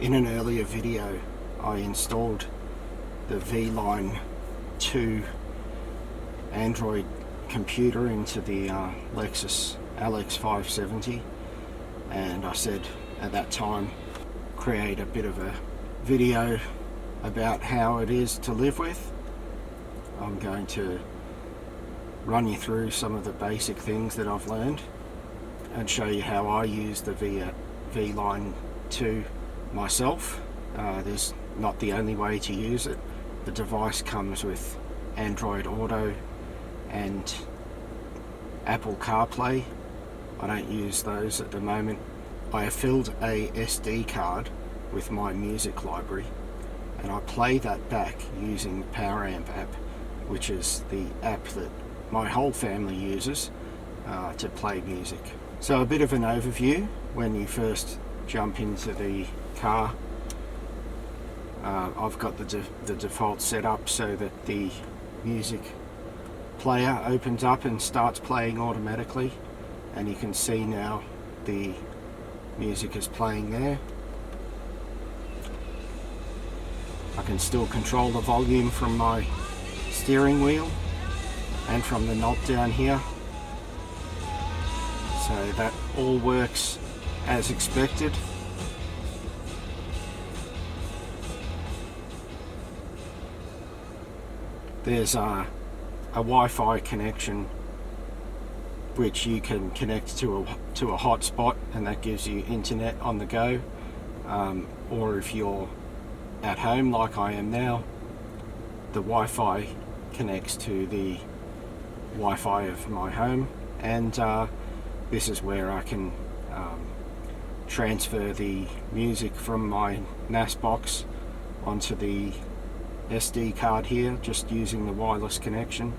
In an earlier video, I installed the VLine2 Android computer into the Lexus LX570, and I said at that time create a bit of a video about how it is to live with. I'm going to run you through some of the basic things that I've learned and show you how I use the VLine2 myself. There's not the only way to use it. The device comes with Android Auto and Apple CarPlay. I don't use those at the moment. I have filled a SD card with my music library, and I play that back using the PowerAmp app, which is the app that my whole family uses to play music. So a bit of an overview. When you first jump into the car, I've got the default setup so that the music player opens up and starts playing automatically, and you can see now the music is playing there. I can still control the volume from my steering wheel and from the knob down here, so that all works as expected. There's a Wi-Fi connection which you can connect to a hotspot, and that gives you internet on the go, or if you're at home like I am now, the Wi-Fi connects to the Wi-Fi of my home, and this is where I can transfer the music from my NAS box onto the SD card here, just using the wireless connection.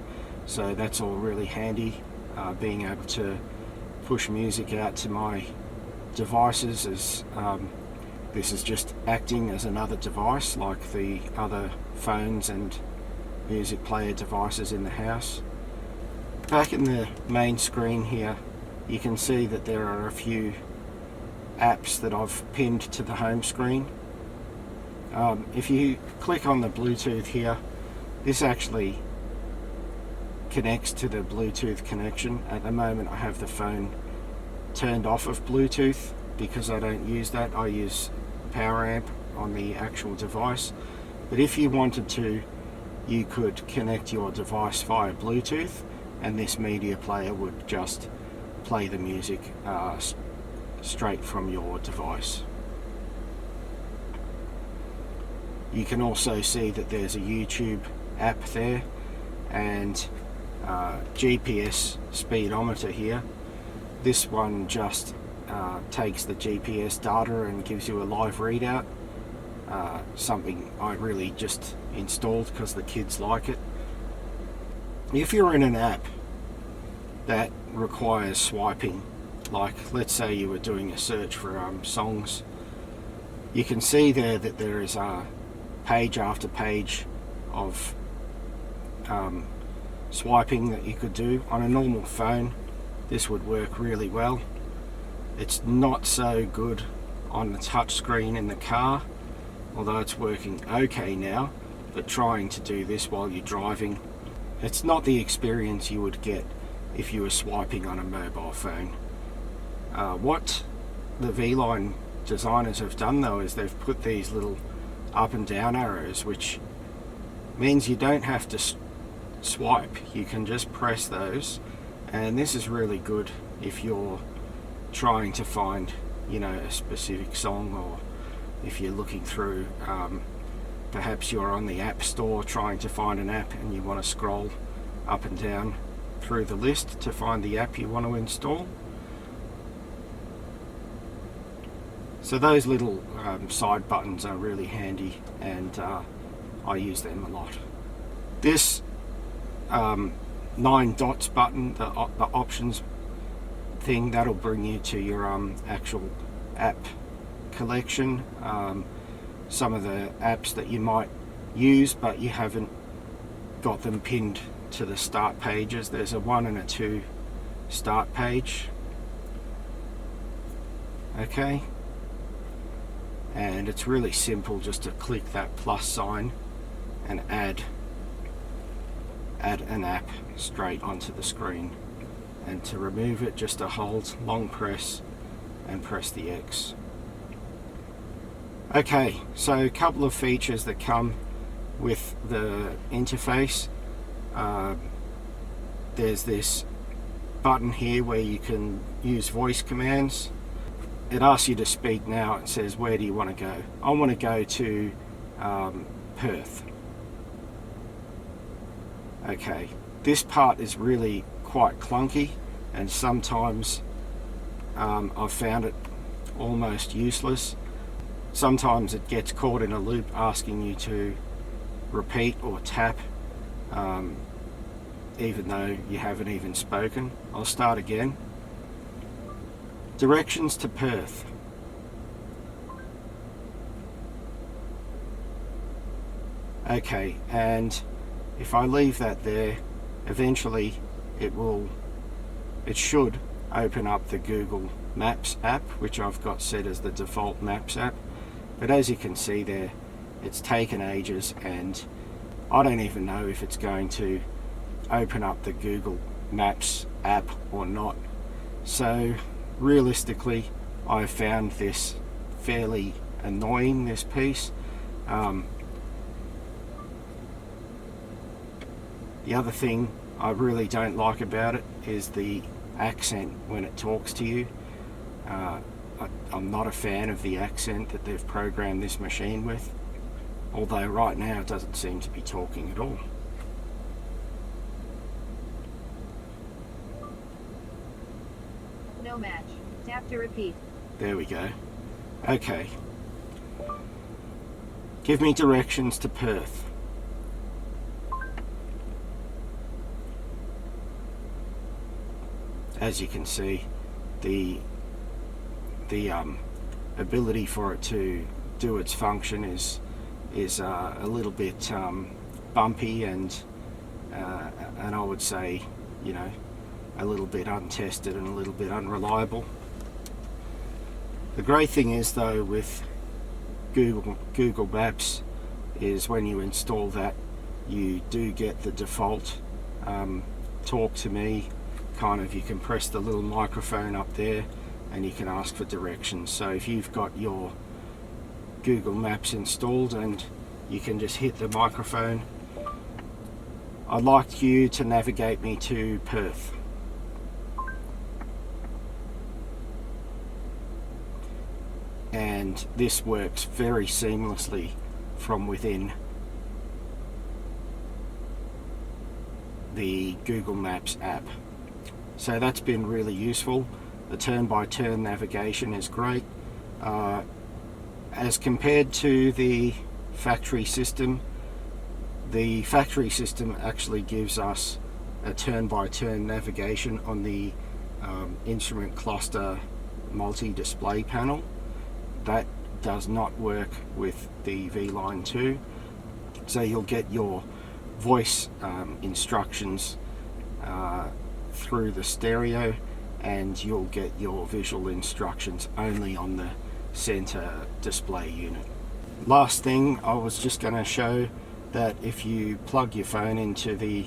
So that's all really handy, being able to push music out to my devices. This is just acting as another device like the other phones and music player devices in the house. Back in the main screen here, you can see that there are a few apps that I've pinned to the home screen. If you click on the Bluetooth here, this actually connects to the Bluetooth connection. At the moment I have the phone turned off of Bluetooth because I don't use that. I use PowerAmp on the actual device, but if you wanted to, you could connect your device via Bluetooth, and this media player would just play the music straight from your device. You can also see that there's a YouTube app there, and GPS speedometer here. This one just takes the GPS data and gives you a live readout, something I really just installed because the kids like it. If you're in an app that requires swiping, like let's say you were doing a search for songs, you can see there that there is page after page of swiping that you could do. On a normal phone this would work really well. It's not so good on the touch screen in the car, although it's working okay now, but trying to do this while you're driving, it's not the experience you would get if you were swiping on a mobile phone. What the VLine designers have done though is they've put these little up and down arrows, which means you don't have to swipe. You can just press those, and this is really good if you're trying to find, you know, a specific song, or if you're looking through, perhaps you're on the app store trying to find an app and you want to scroll up and down through the list to find the app you want to install. So those little side buttons are really handy, and I use them a lot. This 9 dots button, the options thing, that'll bring you to your actual app collection. Some of the apps that you might use but you haven't got them pinned to the start pages. There's a 1 and a 2 start page. Okay, and it's really simple just to click that plus sign and add an app straight onto the screen. And to remove it, just to hold long press and press the X. Okay, so a couple of features that come with the interface. There's this button here where you can use voice commands. It asks you to speak now. It says, where do you want to go? I want to go to Perth. Okay, this part is really quite clunky, and sometimes I've found it almost useless. Sometimes it gets caught in a loop asking you to repeat or tap even though you haven't even spoken. I'll start again. Directions to Perth. Okay, and if I leave that there, eventually it should open up the Google Maps app, which I've got set as the default Maps app. But as you can see there, it's taken ages, and I don't even know if it's going to open up the Google Maps app or not. So realistically, I found this fairly annoying, this piece. The other thing I really don't like about it is the accent when it talks to you. I'm not a fan of the accent that they've programmed this machine with, although right now it doesn't seem to be talking at all. No match. Tap to repeat. There we go. Okay. Give me directions to Perth. As you can see, the ability for it to do its function is a little bit bumpy and I would say, you know, a little bit untested and a little bit unreliable. The great thing is though with Google Maps is when you install that, you do get the default talk to me kind of. You can press the little microphone up there and you can ask for directions. So if you've got your Google Maps installed and you can just hit the microphone, I'd like you to navigate me to Perth. And this works very seamlessly from within the Google Maps app. So that's been really useful. The turn-by-turn navigation is great. As compared to the factory system actually gives us a turn-by-turn navigation on the instrument cluster multi-display panel. That does not work with the VLine2. So you'll get your voice instructions through the stereo, and you'll get your visual instructions only on the center display unit. Last thing, I was just going to show that if you plug your phone into the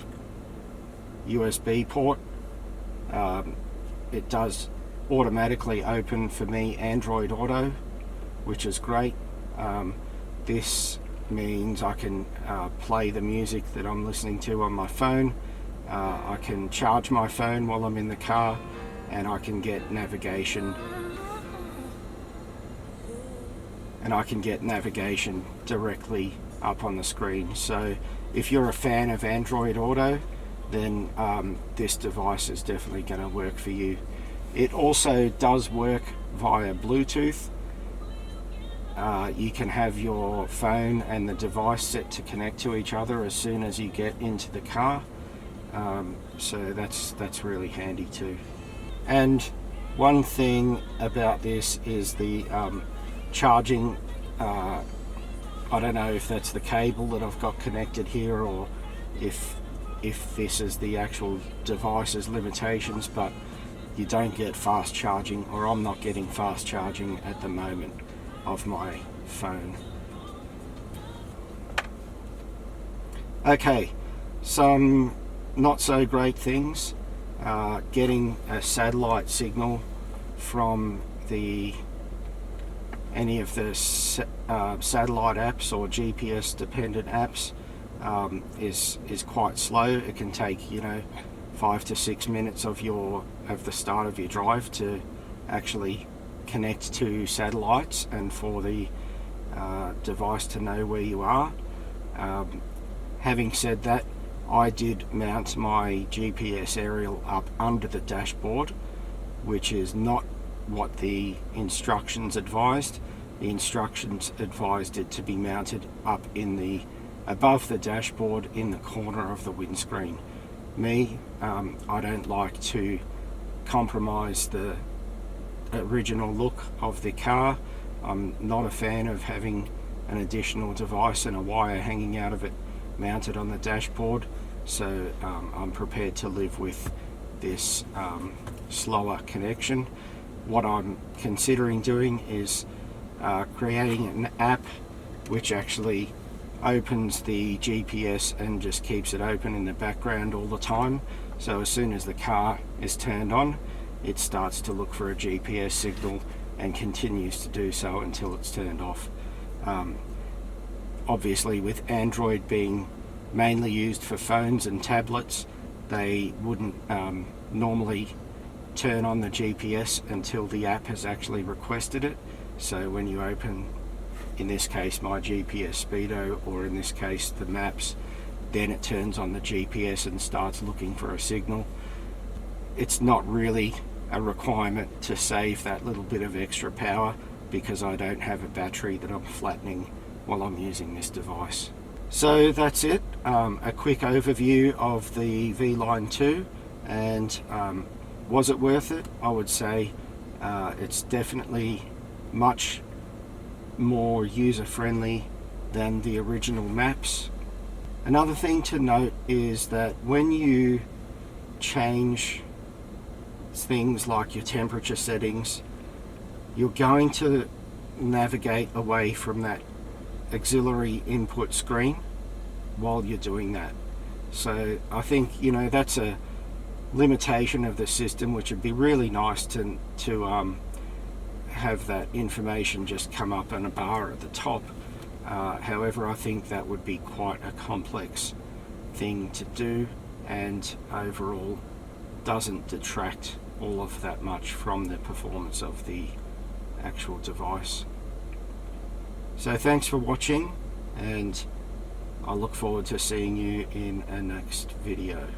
USB port, it does automatically open for me Android Auto, which is great. This means I can play the music that I'm listening to on my phone. I can charge my phone while I'm in the car, and I can get navigation. Directly up on the screen. So if you're a fan of Android Auto, then this device is definitely going to work for you. It also does work via Bluetooth. You can have your phone and the device set to connect to each other as soon as you get into the car. So that's really handy too. And one thing about this is the charging. I don't know if that's the cable that I've got connected here, or if this is the actual device's limitations, but you don't get fast charging, or I'm not getting fast charging at the moment of my phone. Okay, some not so great things. Getting a satellite signal from any of the satellite apps or GPS dependent apps is quite slow. It can take 5 to 6 minutes of the start of your drive to actually connect to satellites and for the device to know where you are. Having said that, I did mount my GPS aerial up under the dashboard, which is not what the instructions advised. The instructions advised it to be mounted up above the dashboard in the corner of the windscreen. I don't like to compromise the original look of the car. I'm not a fan of having an additional device and a wire hanging out of it mounted on the dashboard, so I'm prepared to live with this slower connection. What I'm considering doing is creating an app which actually opens the GPS and just keeps it open in the background all the time, so as soon as the car is turned on, it starts to look for a GPS signal and continues to do so until it's turned off. Obviously, with Android being mainly used for phones and tablets, they wouldn't normally turn on the GPS until the app has actually requested it. So when you open, in this case, my GPS Speedo, or in this case the maps, then it turns on the GPS and starts looking for a signal. It's not really a requirement to save that little bit of extra power because I don't have a battery that I'm flattening while I'm using this device. So that's it, a quick overview of the VLine2, and was it worth it? I would say it's definitely much more user-friendly than the original maps. Another thing to note is that when you change things like your temperature settings, you're going to navigate away from that auxiliary input screen while you're doing that. So I think that's a limitation of the system, which would be really nice to have that information just come up in a bar at the top. However, I think that would be quite a complex thing to do, and overall doesn't detract all of that much from the performance of the actual device. So thanks for watching, and I look forward to seeing you in a next video.